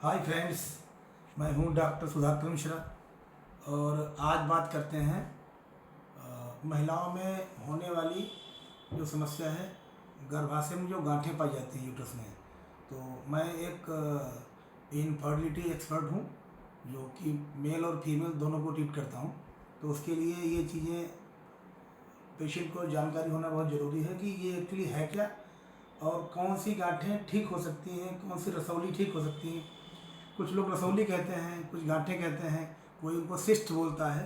Hi friends, मैं हूं doctor Sudhakar Mishra और आज बात करते हैं महिलाओं में होने वाली जो समस्या है, गर्भाशय में जो गांठें पाई जाती हैं यूट्रस में। तो मैं एक इनफर्टिलिटी एक्सपर्ट हूं जो कि मेल और फीमेल दोनों को ट्रीट करता हूं। तो उसके लिए ये चीज़ें पेशेंट को जानकारी होना बहुत ज़रूरी है कि ये एक्चुअली है क्या और कौन सी गांठें ठीक हो सकती हैं, कौन सी रसौली ठीक हो सकती हैं। कुछ लोग रसौली कहते हैं, कुछ गांठें कहते हैं, कोई उनको सिस्ट बोलता है।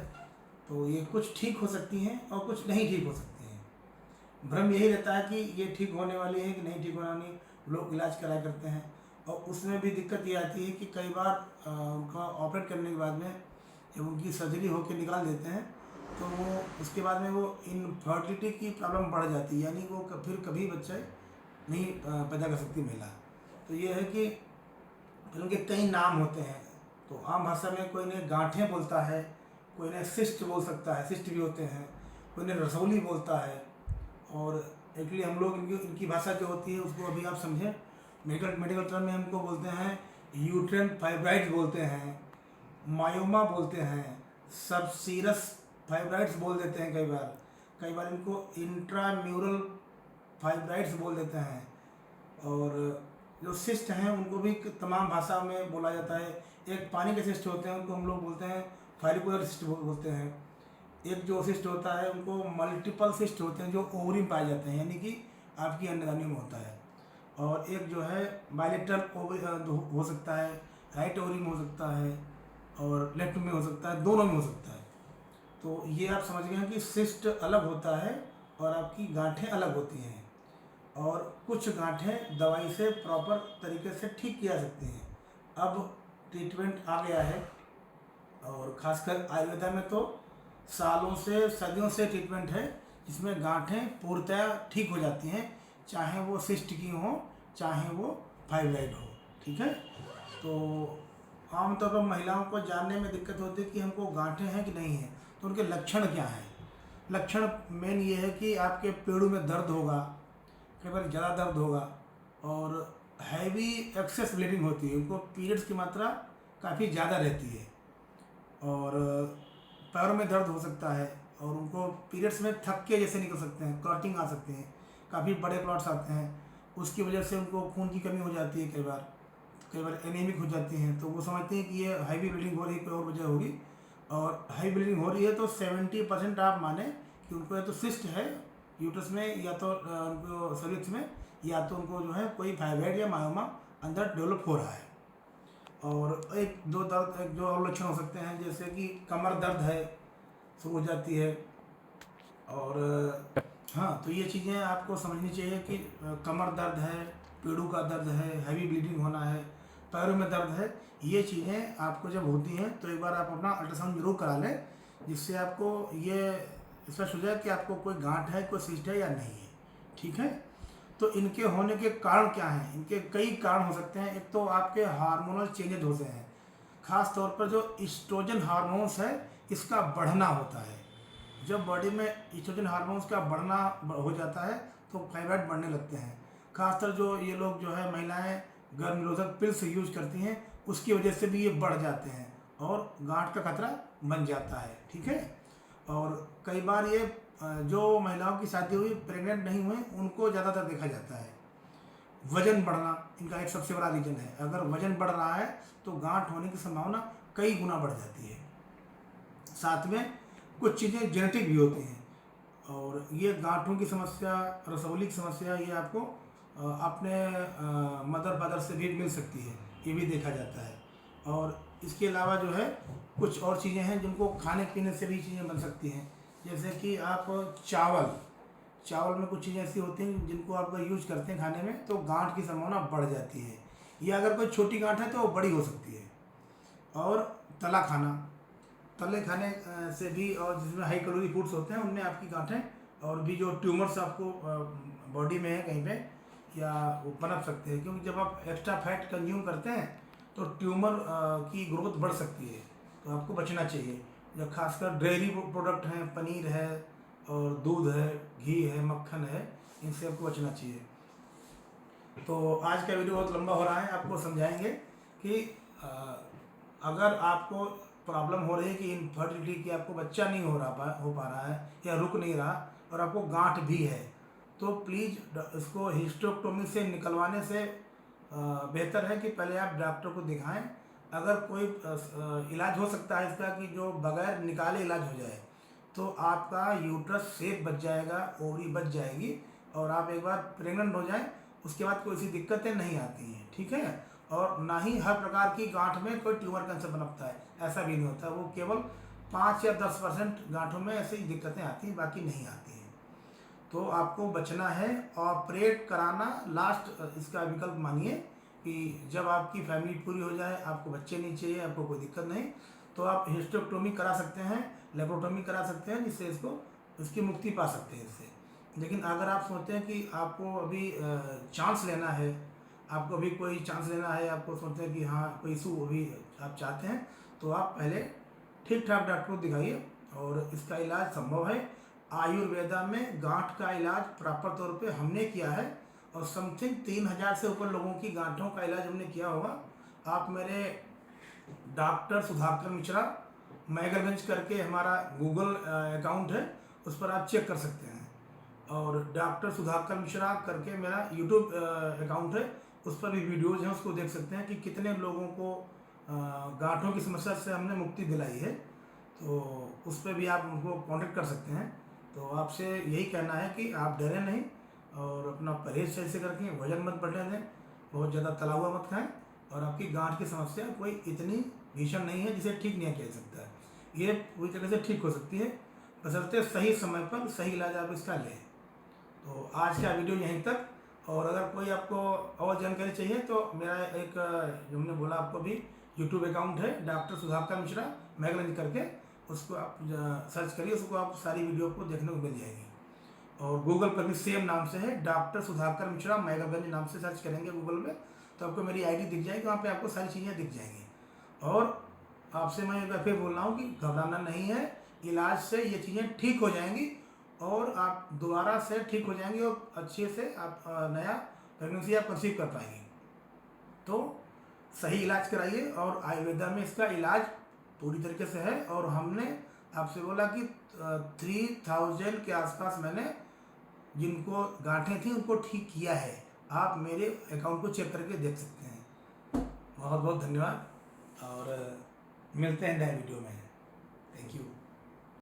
तो ये कुछ ठीक हो सकती हैं और कुछ नहीं ठीक हो सकती हैं। भ्रम यही रहता है कि ये ठीक होने वाली है कि नहीं ठीक होने वाली। लोग इलाज कराया करते हैं और उसमें भी दिक्कत ये आती है कि कई बार उनका ऑपरेट करने के बाद में जब उनकी सर्जरी होकर निकाल देते हैं तो वो उसके बाद में वो इनफर्टिलिटी की प्रॉब्लम बढ़ जाती है, यानी वो फिर कभी बच्चे नहीं पैदा कर सकती महिला। तो ये है कि उनके कई नाम होते हैं। तो आम भाषा में कोई ने गांठें बोलता है, कोई ने सिस्ट बोल सकता है, सिस्ट भी होते हैं, कोई ने रसौली बोलता है। और एक्चुअली हम लोग इनकी भाषा जो होती है उसको अभी आप समझें, मेडिकल टर्म में हमको बोलते हैं यूट्रेन फाइब्राइड्स बोलते हैं, मायोमा बोलते हैं, सबसीरस फाइब्राइड्स बोल देते हैं। कई बार इनको इंट्राम्यूरल फाइब्राइड्स बोल देते हैं। और जो सिस्ट हैं उनको भी तमाम भाषा में बोला जाता है। एक पानी के सिस्ट होते हैं, उनको हम लोग बोलते हैं फाइलिकुलर सिस्ट बोलते हैं। एक जो सिस्ट होता है उनको मल्टीपल सिस्ट होते हैं, जो ओवरी में पाए जाते हैं, यानी कि आपकी अन्नदानी में होता है। और एक जो है बायलेटरल हो सकता है, राइट ओवरी में हो सकता है और लेफ्ट में हो सकता है, दोनों में हो सकता है। तो ये आप समझ गए हैं कि सिस्ट अलग होता है और आपकी गांठें अलग होती हैं। और कुछ गांठें दवाई से प्रॉपर तरीके से ठीक किया सकती हैं। अब ट्रीटमेंट आ गया है और ख़ासकर आयुर्वेदा में तो सालों से सदियों से ट्रीटमेंट है जिसमें गांठें पूर्णतः ठीक हो जाती हैं, चाहे वो सिस्ट की हो चाहे वो फाइब्राइड हो। ठीक है। तो आमतौर पर महिलाओं को जानने में दिक्कत होती है कि हमको गांठें हैं कि नहीं हैं, तो उनके लक्षण क्या हैं। लक्षण मेन ये है कि आपके पेड़ों में दर्द होगा, कई बार ज़्यादा दर्द होगा और हैवी एक्सेस ब्लीडिंग होती है। उनको पीरियड्स की मात्रा काफ़ी ज़्यादा रहती है और पैरों में दर्द हो सकता है और उनको पीरियड्स में थक्के जैसे निकल सकते हैं, क्लॉटिंग आ सकते हैं, काफ़ी बड़े क्लॉट्स आते हैं। उसकी वजह से उनको खून की कमी हो जाती है, कई बार एनीमिक हो जाती हैं। तो वो समझते हैं कि ये हैवी ब्लीडिंग हो रही है, कोई और वजह होगी। और हाई ब्लीडिंग हो रही है तो 70% आप माने कि उनको या तो सिस्ट है यूट्रस में, या तो उनको सर्विक्स में, या तो उनको जो है कोई फाइब्राइड या मायोमा अंदर डेवलप हो रहा है। और एक जो और लक्षण हो सकते हैं, जैसे कि कमर दर्द है, शुरू हो जाती है। और हाँ, तो ये चीज़ें आपको समझनी चाहिए कि कमर दर्द है, पेड़ों का दर्द है, हैवी ब्लीडिंग होना है, पैरों में दर्द है। ये चीज़ें आपको जब होती हैं तो एक बार आप अपना अल्ट्रासाउंड जरूर करा लें, जिससे आपको ये स्पष्ट हो जाए कि आपको कोई गांठ है, कोई सिस्ट है या नहीं है। ठीक है। तो इनके होने के कारण क्या हैं? इनके कई कारण हो सकते हैं। एक तो आपके हार्मोनल चेंजेज होते हैं, खास तौर पर जो ईस्ट्रोजन हार्मोन्स है इसका बढ़ना होता है। जब बॉडी में ईस्ट्रोजन हार्मोन्स का बढ़ना हो जाता है तो फाइब्राइड बढ़ने लगते हैं। खासकर जो ये लोग जो है महिलाएं गर्भ निरोधक पिल्स यूज करती हैं, उसकी वजह से भी ये बढ़ जाते हैं और गांठ का खतरा बन जाता है। ठीक है। और कई बार ये जो महिलाओं की शादी हुई प्रेग्नेंट नहीं हुए उनको ज़्यादातर देखा जाता है। वजन बढ़ना इनका एक सबसे बड़ा रीजन है। अगर वजन बढ़ रहा है तो गांठ होने की संभावना कई गुना बढ़ जाती है। साथ में कुछ चीज़ें जेनेटिक भी होती हैं। और ये गांठों की समस्या, रसौली की समस्या, ये आपको अपने मदर फादर से भी मिल सकती है, ये भी देखा जाता है। और इसके अलावा जो है कुछ और चीज़ें हैं जिनको खाने पीने से भी चीज़ें बन सकती हैं। जैसे कि आप चावल में कुछ चीज़ें ऐसी होती हैं जिनको आप यूज करते हैं खाने में, तो गांठ की संभावना बढ़ जाती है। या अगर कोई छोटी गांठ है तो वो बड़ी हो सकती है। और तले खाने से भी, और जिसमें हाई कैलोरी फूड्स होते हैं उनमें आपकी गांठें और भी जो ट्यूमर्स आपको बॉडी में है कहीं पे, या वो पनप सकते हैं। क्योंकि जब आप एक्स्ट्रा फैट कंज्यूम करते हैं तो ट्यूमर की ग्रोथ बढ़ सकती है, तो आपको बचना चाहिए। जब खासकर डेयरी प्रोडक्ट हैं, पनीर है और दूध है, घी है, मक्खन है, इनसे आपको बचना चाहिए। तो आज का वीडियो बहुत लंबा हो रहा है, आपको समझाएंगे कि अगर आपको प्रॉब्लम हो रही है कि इनफर्टिलिटी की, आपको बच्चा नहीं हो पा रहा है या रुक नहीं रहा और आपको गांठ भी है, तो प्लीज़ इसको हिस्टेरेक्टोमी से निकलवाने से बेहतर है कि पहले आप डॉक्टर को दिखाएं। अगर कोई इलाज हो सकता है इसका कि जो बगैर निकाले इलाज हो जाए, तो आपका यूट्रस सेफ बच जाएगा, ओवरी बच जाएगी और आप एक बार प्रेग्नेंट हो जाएं, उसके बाद कोई सी दिक्कतें नहीं आती हैं, ठीक है। और ना ही हर प्रकार की गांठ में कोई ट्यूमर कैंसर पनपता है, ऐसा भी नहीं होता। वो केवल 5 या 10% गांठों में ऐसी दिक्कतें आती हैं, बाकी नहीं आती हैं। तो आपको बचना है, ऑपरेट कराना लास्ट इसका विकल्प मानिए कि जब आपकी फैमिली पूरी हो जाए, आपको बच्चे नहीं चाहिए, आपको कोई दिक्कत नहीं, तो आप हिस्टेरेक्टोमी करा सकते हैं, लेप्रोटोमी करा सकते हैं, जिससे इसकी मुक्ति पा सकते हैं इससे। लेकिन अगर आप सोचते हैं कि आपको अभी चांस लेना है, आपको अभी कोई चांस लेना है, आपको सोचते हैं कि हाँ कोई इशू अभी आप चाहते हैं, तो आप पहले ठीक ठाक डॉक्टर को दिखाइए और इसका इलाज संभव है। आयुर्वेदा में गांठ का इलाज प्रॉपर तौर पे हमने किया है और समथिंग 3000 से ऊपर लोगों की गांठों का इलाज हमने किया होगा। आप मेरे डॉक्टर सुधाकर मिश्रा मैगलगंज करके हमारा गूगल अकाउंट है, उस पर आप चेक कर सकते हैं। और डॉक्टर सुधाकर मिश्रा करके मेरा यूट्यूब अकाउंट है, उस पर भी वीडियोज़ हैं, उसको देख सकते हैं कि कितने लोगों को गांठों की समस्या से हमने मुक्ति दिलाई है। तो उस पर भी आप उनको कांटेक्ट कर सकते हैं। तो आपसे यही कहना है कि आप डरें नहीं और अपना परहेज सही से रखें, वजन मत बढ़ने दें, बहुत ज़्यादा तला हुआ मत खाएं, और आपकी गांठ की समस्या कोई इतनी भीषण नहीं है जिसे ठीक नहीं किया जा सकता है। ये पूरी तरह से ठीक हो सकती है, बशर्ते सही समय पर सही इलाज आप इसका लें। तो आज का वीडियो यहीं तक, और अगर कोई आपको और जानकारी चाहिए तो मेरा एक जो हमने बोला आपको भी यूट्यूब अकाउंट है डॉक्टर सुधाकर मिश्रा मैगलगंज करके, उसको आप सर्च करिए, उसको आप सारी वीडियो को देखने को मिल जाएगी। और गूगल पर भी सेम नाम से है, डॉक्टर सुधाकर मिश्रा मैगलगंज नाम से सर्च करेंगे गूगल में, तो आपको मेरी आईडी दिख जाएगी, वहाँ पे आपको सारी चीज़ें दिख जाएंगी। और आपसे मैं एक बार फिर बोल रहा हूँ कि घबराना नहीं है, इलाज से ये चीज़ें ठीक हो जाएंगी और आप दोबारा से ठीक हो जाएंगे और अच्छे से आप नया प्रेगनेंसी आप कंसीव कर पाएंगे। तो सही इलाज कराइए, और आयुर्वेदा में इसका इलाज पूरी तरीके से है। और हमने आपसे बोला कि 3000 के आसपास मैंने जिनको गांठें थी उनको ठीक किया है। आप मेरे अकाउंट को चेक करके देख सकते हैं। बहुत बहुत धन्यवाद और मिलते हैं नए वीडियो में।